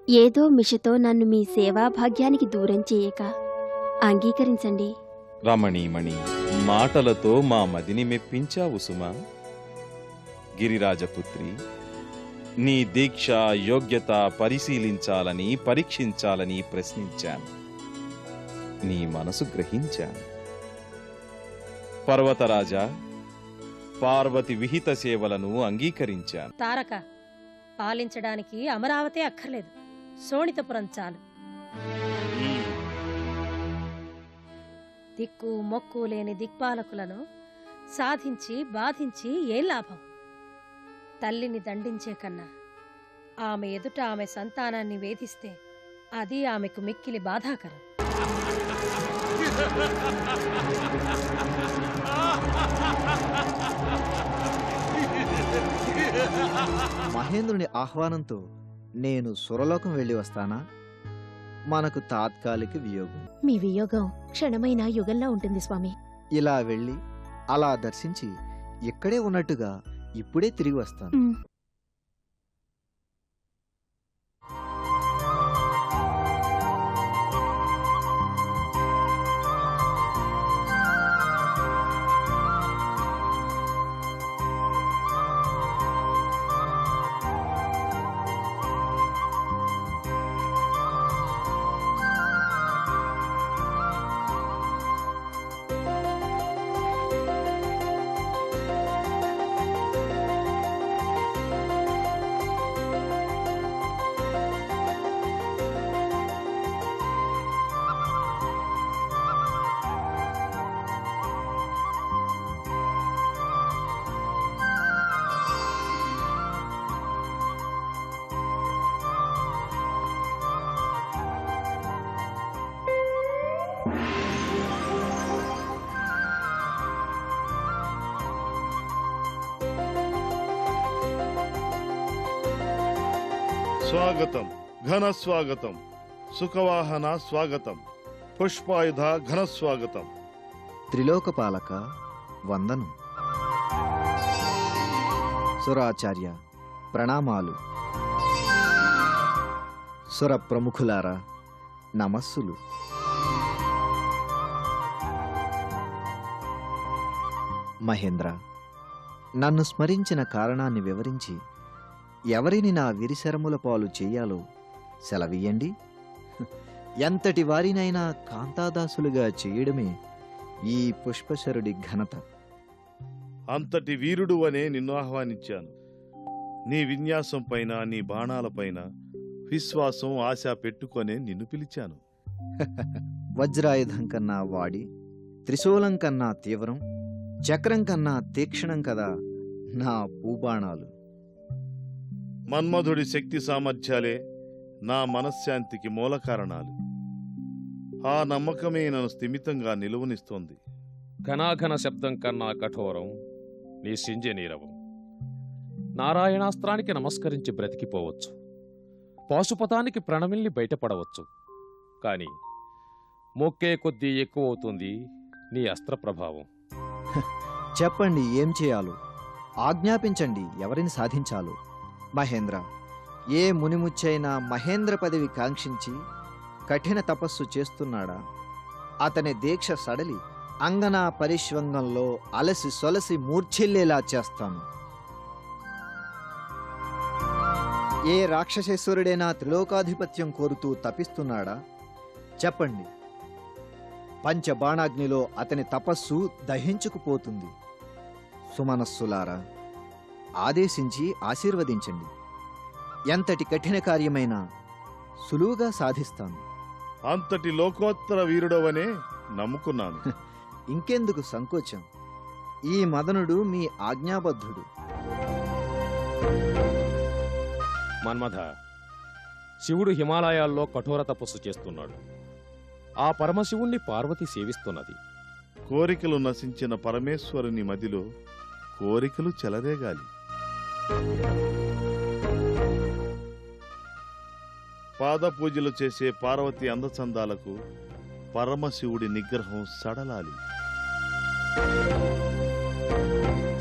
ఏదో మిషతో నన్ను మీ సేవా భాగ్యానికి దూరం చేయక అంగీకరించండి. రమణీమణి, మాటలతో మా మదిని మెప్పించావు సుమా. గిరిరాజపుత్రి, నీ దీక్ష యోగ్యత పరిశీలించాలని పరీక్షించాలని ప్రశ్నించాను. నీ మనసు గ్రహించాను. పర్వతరాజా, పార్వతి విహిత సేవలను అంగీకరించాను. తారక, పాలించడానికి అమరావతి అక్కర్లేదు, శోణితపురం చాలు. దిక్కు మొక్కు లేని దిక్పాలకులను సాధించి బాధించి ఏం లాభం? తల్లిని దండించే కన్నా ఆమె ఎదుట ఆమె సంతానాన్ని వేధిస్తే అది ఆమెకు మిక్కిలి బాధాకరం. మహేంద్రుని ఆహ్వానంతో నేను సురలోకం వెళ్ళి వస్తానా? మనకు తాత్కాలిక వియోగం. మీ వియోగం క్షణమైన యుగంలా ఉంటుంది స్వామి. ఇలా వెళ్ళి అలా దర్శించి ఇక్కడే ఉన్నట్టుగా ఇప్పుడే తిరిగి వస్తాను. స్వాగతం, ఘన స్వాగతం. సుఖవాహన స్వాగతం. పుష్పాయుధ ఘన స్వాగతం. త్రిలోకపాలక వందనం. సురాచార్య ప్రణామాలు. సుర ప్రముఖులారా నమస్సులు. మహేంద్ర, నన్ను స్మరించిన కారణాన్ని వివరించి ఎవరిని నా విరిశరముల పాలు చెయ్యాలో సెలవీయండి. ఎంతటి వారినైనా కాంతాదాసులుగా చేయడమే ఈ పుష్పశరుడి ఘనత. అంతటి వీరుడు అనే నిన్ను ఆహ్వానించాను. నీ విన్యాసం పైన, నీ బాణాలపైన విశ్వాసం ఆశ పెట్టుకొనే నిన్ను పిలిచాను. వజ్రాయుధం కన్నా వాడి, త్రిశూలం కన్నా తీవ్రం, చక్రం కన్నా తీక్షణం కదా నా పూబాణాలు. మన్మధుడి శక్తి సామర్థ్యాలే నా మనశ్శాంతికి మూల కారణాలు. ఆ నమ్మకమే నన్ను స్థిమితంగా నిలువనిస్తోంది. ఘనాఘన శబ్దం కన్నా కఠోరం నీ సింజనీరవం. నారాయణాస్త్రానికి నమస్కరించి బ్రతికిపోవచ్చు, పాశుపతానికి ప్రణమిల్ని బయటపడవచ్చు. కాని మొక్కే కొద్దీ ఎక్కువవుతుంది నీ అస్త్ర ప్రభావం. చెప్పండి, ఏం చేయాలో ఆజ్ఞాపించండి. ఎవరిని సాధించాలో? మహేంద్ర, ఏ మునిముచ్చైనా మహేంద్ర పదవి కాంక్షించి కఠిన తపస్సు చేస్తున్నాడా? అతని దీక్ష సడలి అంగనా పరిష్వంగంలో అలసి సొలసి మూర్ఛిల్లేలా చేస్తాను. ఏ రాక్షసేశ్వరుడైనా త్రిలోకాధిపత్యం కోరుతూ తపిస్తున్నాడా? చెప్పండి. పంచబాణాగ్నిలో అతని తపస్సు దహించుకుపోతుంది. సుమనస్సులారా, ఆదేశించి ఆశీర్వదించండి. ఎంతటి కఠిన కార్యమైనా సులువుగా సాధిస్తాను. అంతటి లోకోత్తర వీరుడవనే నమ్ముకున్నాను. ఇంకెందుకు సంకోచం? ఈ మదనుడు మీ ఆజ్ఞాబద్ధుడు. మన్మథ, శివుడు హిమాలయాల్లో కఠోర తపస్సు చేస్తున్నాడు. ఆ పరమశివుణ్ణి పార్వతి సేవిస్తున్నది. కోరికలు నశించిన పరమేశ్వరుని మదిలో కోరికలు చెలరేగాలి. పాదపూజలు చేసే పార్వతి అందచందాలకు పరమశివుడి నిగ్రహం సడలాలి.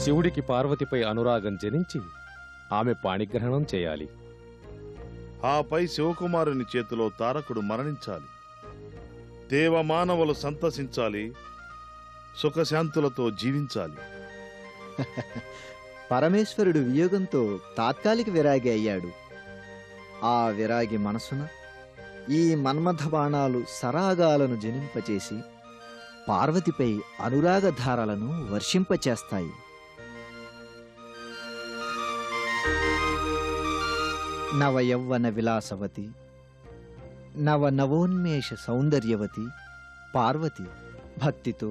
శివుడికి పార్వతిపై అనురాగం జనించి ఆమె పాణిగ్రహణం చేయాలి. ఆపై శివకుమారుని చేతిలో తారకుడు మరణించాలి. దేవమానవులు సంతసించాలి, సుఖశాంతులతో జీవించాలి. పరమేశ్వరుడు వియోగంతో తాత్కాలిక విరాగి అయ్యాడు. ఆ విరాగి మనసున ఈ మన్మథ బాణాలు సరాగాలను జనింపచేసి పార్వతిపై అనురాగధారలను వర్షింపచేస్తాయి. నవయౌవన విలాసవతి, నవోన్మేష సౌందర్యవతి పార్వతి భక్తితో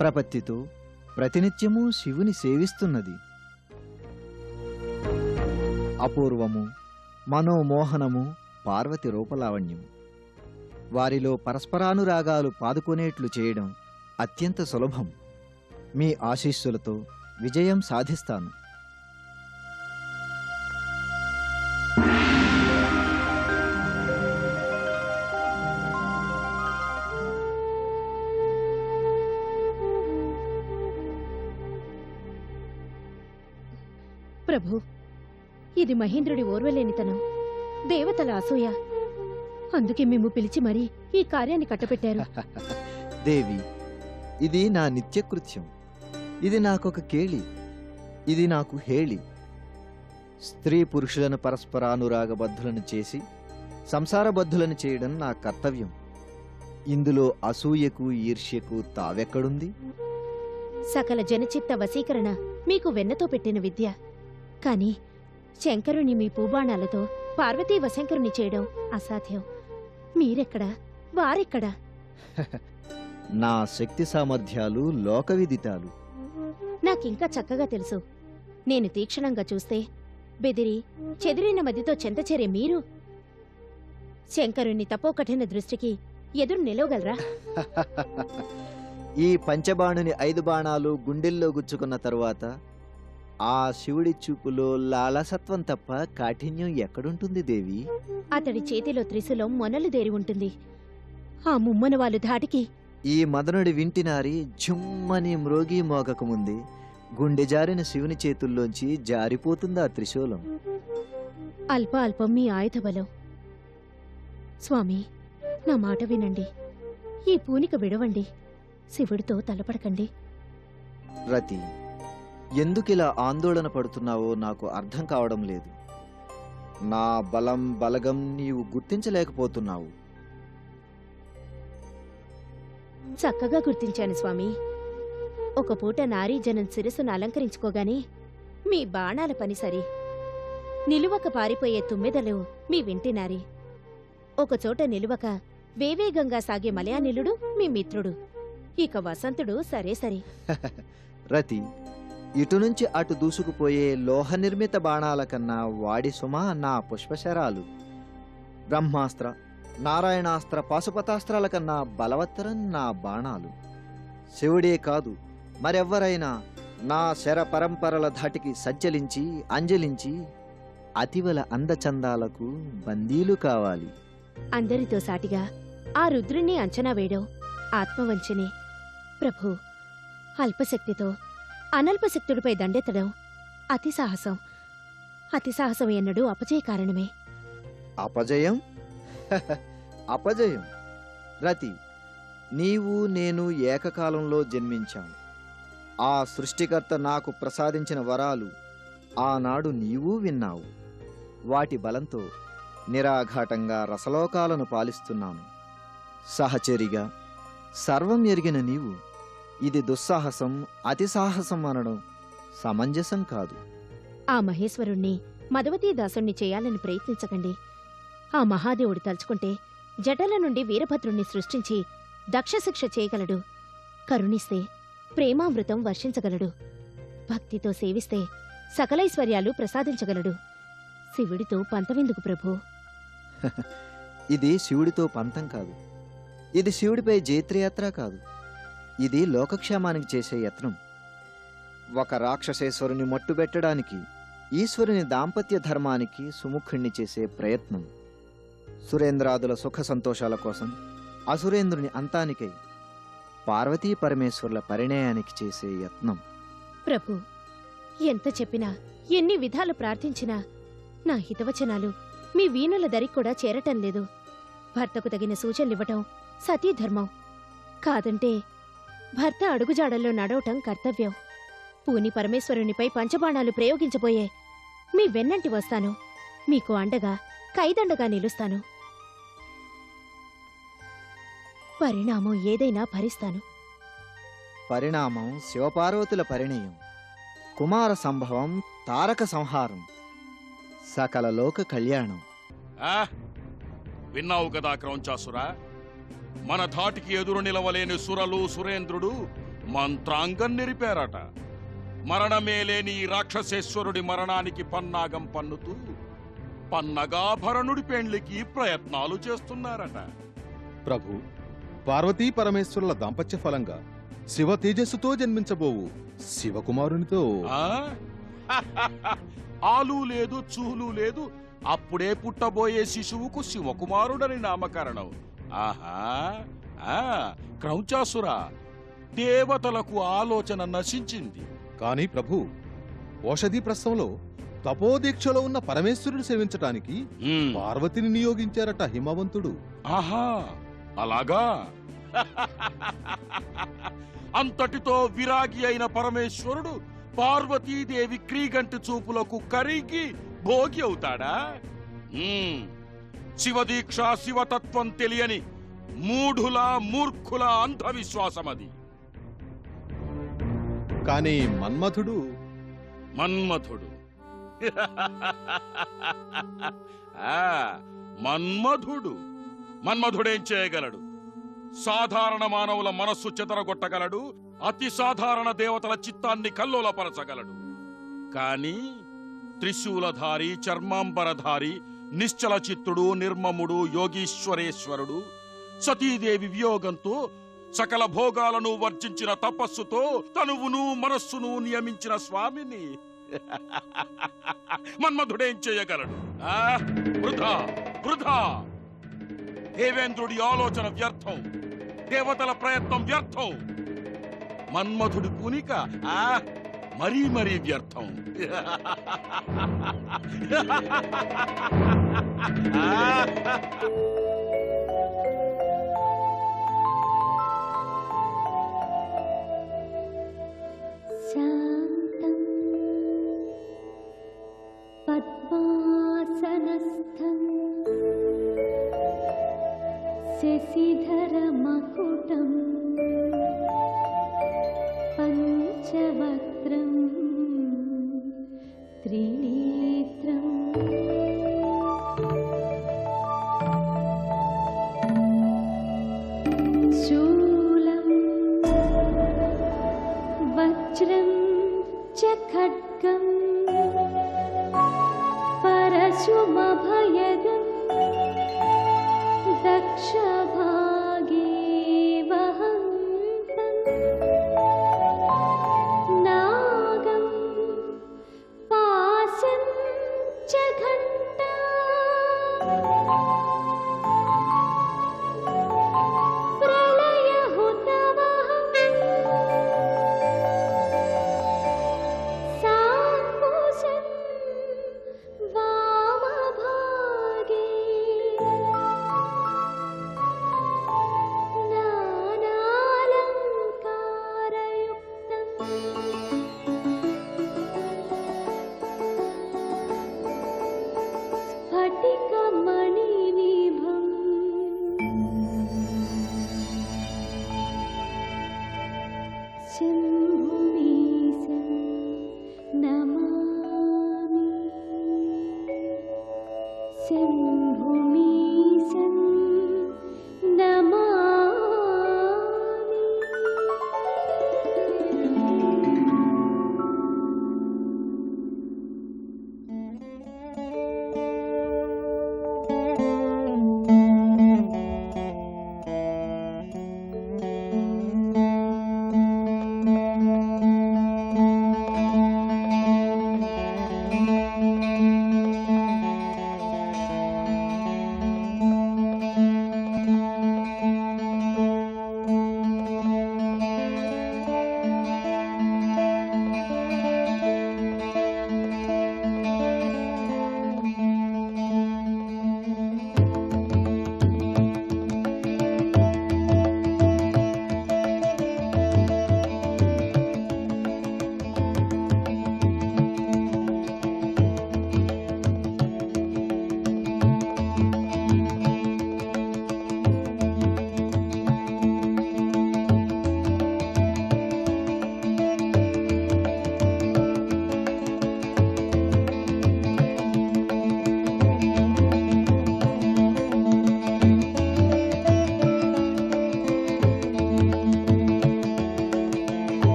ప్రపత్తితో ప్రతినిత్యము శివుని సేవిస్తున్నది. అపూర్వము మనోమోహనము పార్వతి రూపలావణ్యము. వారిలో పరస్పరానురాగాలు పాదుకొనేట్లు చేయడం అత్యంత సులభం. మీ ఆశీస్సులతో విజయం సాధిస్తాను. ప్రభు, ఇది మహేంద్రుడి ఓర్వలేనితనం, దేవతల అసూయ. అందుకే మేము పిలిచి మరీ ఈ కార్యాన్ని కట్టపెట్టారు. దేవి, ఇది నా నిత్యకృత్యం. ఇది నాకొక కేళి, ఇది నాకు హేళి. స్త్రీ పురుషులను పరస్పరానురాగబద్ధులను చేసి సంసారబద్ధులను చేయడం నా కర్తవ్యం. ఇందులో అసూయకు ఈర్ష్యకు తావెక్కడుంది? సకల జనచిత్త వశీకరణ మీకు వెన్నతో పెట్టిన విద్య. కాని శంకరుని మీ పూబాణాలతో పార్వతీ వశంకరుని చేయడం అసాధ్యం. మీరెక్కడా, వారెక్కడా? నా శక్తి సామర్థ్యాలు లోకవిదితాలు. నాకింకా చక్కగా తెలుసు. నేను తీక్షణంగా చూస్తే బెదిరి చెదిరిన మదితో చెంతచేరే మీరు శంకరుని తపోకఠిన దృష్టికి ఎదురు నిలవగలరా? ఈ పంచబాణుని 5 బాణాలు గుండెల్లో గుచ్చుకున్న తరువాత ఆ శివుడి చూపులో లాలసత్వం తప్ప కాఠిన్యం ఎక్కడుంటుంది దేవి? అతడి చేతిలో త్రిశూలం మొనలుదేరి ఉంటుంది. ఆ ముమ్మన వాళ్ళు ధాటికి ఈ మదనుడి వింటినారి ఝుమ్మని మ్రోగి మోగకముందే గుండె జారిన శివుని చేతుల్లోంచి జారిపోతుందా త్రిశూలం? అల్పం మీ ఆయుధ బలం. స్వామి, నా మాట వినండి. ఈ పూనిక విడవండి. శివుడితో తలపడకండి. రతి, ఎందుకిలా ఆందోళన పడుతున్నావో నాకు అర్థం కావడం లేదు. నా బలం బలగం నీవు గుర్తించలేకపోతున్నావు. చక్కగా గుర్తించాను స్వామి. ఒక పూట నారీ జనం శిరస్సును అలంకరించుకోగానే మీ బాణాల పని సరి. నిలువక పారిపోయే తుమ్మెదలు మీ వింటినారి. ఒకచోట నిలువక వేవేగంగా సాగే మలయానిలుడు మీ మిత్రుడు. ఇక వసంతుడు సరే సరి. రతి, ఇటు నుంచి అటు దూసుకుపోయే లోహ నిర్మిత బాణాల కన్నా వాడి సుమా నా పుష్పశరాలు. బ్రహ్మాస్త్ర నారాయణాస్త్ర పాశుపతాస్త్రాల కన్నా బలవత్తరం నా బాణాలు. శివుడే కాదు మరెవ్వరైనా నా శర పరంపరల ధాటికి సజ్జలించి అంజలించి అతివల అందచందాలకు బందీలు కావాలి. అందరితో సాటిగా ఆ రుద్రుణ్ణి అంచనా వేయడం ఆత్మవంచనే. ప్రభు, అల్పశక్తితో అనల్పశక్తుడిపై దండెత్తడం అతి సాహసం. అతి సాహసం ఎన్నడూ అపజయ కారణమే. అపజయం? అపజయం? రతి, నీవు నేను ఏకకాలంలో జన్మించాం. ఆ సృష్టికర్త నాకు ప్రసాదించిన వరాలు ఆనాడు నీవు విన్నావు. వాటి బలంతో నిరాఘాటంగా రసలోకాలను పాలిస్తున్నాను. సహచరిగా సర్వం ఎరిగిన నీవు ఇది దుస్సాహసం అతి సాహసం అనడం సమంజసం కాదు. ఆ మహేశ్వరుణ్ణి మదవతీదాసుణ్ణి చేయాలని ప్రయత్నించకండి. ఆ మహాదేవుడు తలుచుకుంటే జటల నుండి వీరభద్రుణ్ణి సృష్టించి దక్షశిక్ష చేయగలడు. కరుణిస్తే ప్రేమామృతం వర్షించగలడు. భక్తితో సేవిస్తే సకలైశ్వర్యాలు ప్రసాదించగలడు. శివుడితో పంతమెందుకు ప్రభూ? ఇది శివుడితో పంతం కాదు. ఇది శివుడిపై జైత్రయాత్ర కాదు. ఇది లోకక్షేమానికి చేసే యత్నం. ఒక రాక్షసేశ్వరుని మట్టుబెట్టడానికి ఈశ్వరుని దాంపత్య ధర్మానికి సుముఖుణ్ణి చేసే ప్రయత్నం. సురేంద్రాదుల సుఖ సంతోషాల కోసం అసురేంద్రుని అంతానికై పార్వతీ పరమేశ్వరుల పరిణయానికి చేసే యత్నం. ప్రభు, ఎంత చెప్పినా ఎన్ని విధాలు ప్రార్థించినా నా హితవచనాలు మీ వీణుల దరికి కూడా చేరటం లేదు. భర్తకు తగిన సూచనలివ్వటం సతీధర్మం. కాదంటే భర్త అడుగుజాడల్లో నడవటం కర్తవ్యం. పూని పరమేశ్వరునిపై పంచబాణాలు ప్రయోగించబోయే మీ వెన్నంటి వస్తాను. మీకు అండగా కైదండగా నిలుస్తాను. పరిణామం ఏదైనా భరిస్తాను. పరిణామం శివపార్వతుల పరిణయం, కుమార సంభవం తారక సంహారం, సకల లోక కళ్యాణం. విన్నావు కదా క్రౌంచాసురా, మన ధాటికి ఎదురు నిలవలేని సురలు సురేంద్రుడు మంత్రాంగం నిరిపారట. మరణమే లేని రాక్షసేశ్వరుడి మరణానికి పన్నాగం పన్నుతూ పన్నగాభరణుడి పెండ్లికి ప్రయత్నాలు చేస్తున్నారట. ప్రభు, పార్వతీ పరమేశ్వరుల దాంపత్య ఫలంగా శివ తేజస్సుతో జన్మించబోవు శివకుమారునితో ఆలు లేదు చూలు లేదు, అప్పుడే పుట్టబోయే శిశువుకు శివకుమారుడని నామకరణం. ఆహా! క్రౌంచాసురా, దేవతలకు ఆలోచన నశించింది. కాని ప్రభు, ఓషధి ప్రస్థంలో తపోదీక్షలో ఉన్న పరమేశ్వరుడు సేవించటానికి పార్వతిని నియోగించారట హిమవంతుడు. ఆహా, అలాగా? అంతటితో విరాగి అయిన పరమేశ్వరుడు పార్వతీదేవి క్రీగంటి చూపులకు కరిగి భోగి అవుతాడా? శివదీక్ష శివతత్వం తెలియని మూఢుల మూర్ఖుల అంధవిశ్వాసమది. కాని మన్మథుడు మన్మథుడేం చేయగలడు? సాధారణ మానవుల మనస్సు చెదరగొట్టగలడు, అతి సాధారణ దేవతల చిత్తాన్ని కల్లోలపరచగలడు. కాని త్రిశూలధారి, చర్మాంబరధారి, నిశ్చల చిత్తుడు, నిర్మముడు, యోగీశ్వరేశ్వరుడు, సతీదేవి వియోగంతో సకల భోగాలను వర్జించిన తపస్సుతో తనువును మనస్సును నియమించిన స్వామిని మన్మధుడేం చేయగలడు? వృధా. దేవేంద్రుడి ఆలోచన వ్యర్థం, దేవతల ప్రయత్నం వ్యర్థం, మన్మధుడి పూనిక మరీ వ్యర్థం. శాంతం పద్మాసనస్థం శశిధరమకుటం పంచవక్త్రం త్రినేత్రం శూలం వజ్రం చ ఖడ్గం పరశుమభయదం దక్షభాగే వహంతం నాగం పాశ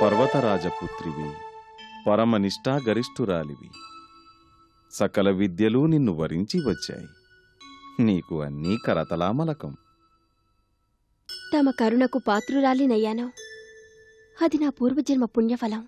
పర్వతరాజపుత్రివి, పరమనిష్ఠాగరిష్ఠురాలివి. సకల విద్యలు నిన్ను వరించి వచ్చాయి. నీకు అన్నీ కరతలామలకం. తమ కరుణకు పాత్రురాలినయ్యాను. అది నా పూర్వజన్మ పుణ్యఫలం.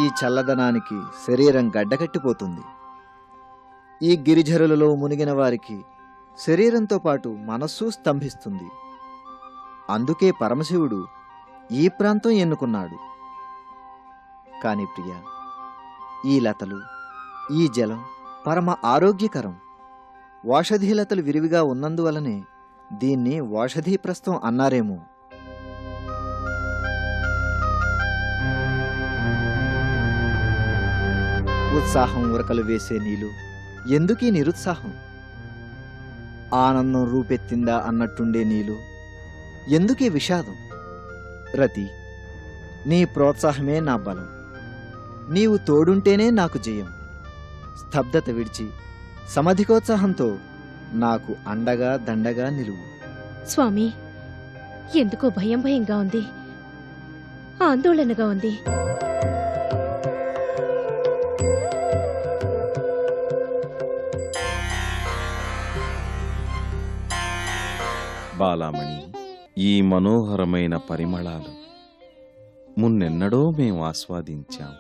ఈ చల్లదనానికి శరీరం గడ్డకట్టిపోతుంది. ఈ గిరిజరులలో మునిగిన వారికి శరీరంతో పాటు మనస్సు స్తంభిస్తుంది. అందుకే పరమశివుడు ఈ ప్రాంతం ఎన్నుకున్నాడు. కాని ప్రియ, ఈ లతలు, ఈ జలం పరమ ఆరోగ్యకరం. ఓషధీలతలు విరివిగా ఉన్నందువలనే దీన్ని ఓషధీప్రస్థం అన్నారేమో. ఉత్సాహం ఉరకలు వేసే నీళ్ళు, ఎందుకీ నిరుత్సాహం? ఆనందం రూపెత్తిందా అన్నట్టుండే నీళ్ళు, ఎందుకీ విషాదం? రతి, నీ ప్రోత్సాహమే నా బలం. నీవు తోడుంటేనే నాకు జయం. స్తబ్దత విడిచి సమధికోత్సాహంతో నాకు అండగా దండగా నిలువు. స్వామి, ఎందుకో భయం భయంగా ఉంది, ఆందోళనగా ఉంది. బాలామణి, ఈ మనోహరమైన పరిమళాలు మున్నెన్నడో మేం ఆస్వాదించాం.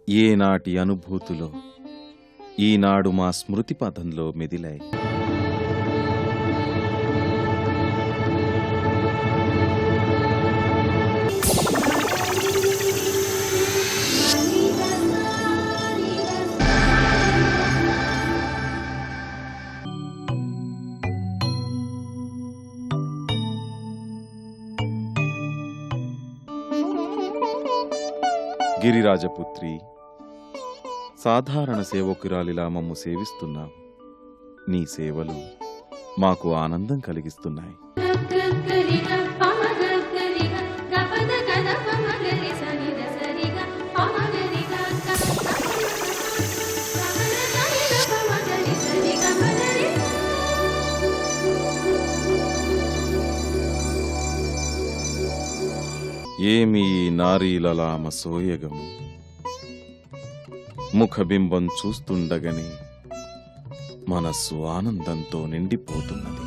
ఏనాటి అనుభూతులో ఈనాడు మా స్మృతి పథంలో మెదిలాయి. గిరిరాజపుత్రి, సాధారణ సేవకురాలిలా మమ్ము సేవిస్తున్నావు. నీ సేవలు మాకు ఆనందం కలిగిస్తున్నాయి. ఏమి నారీలలామ సోయగం, ముఖబింబం చూస్తుండగనే మనస్సు ఆనందంతో నిండిపోతున్నది.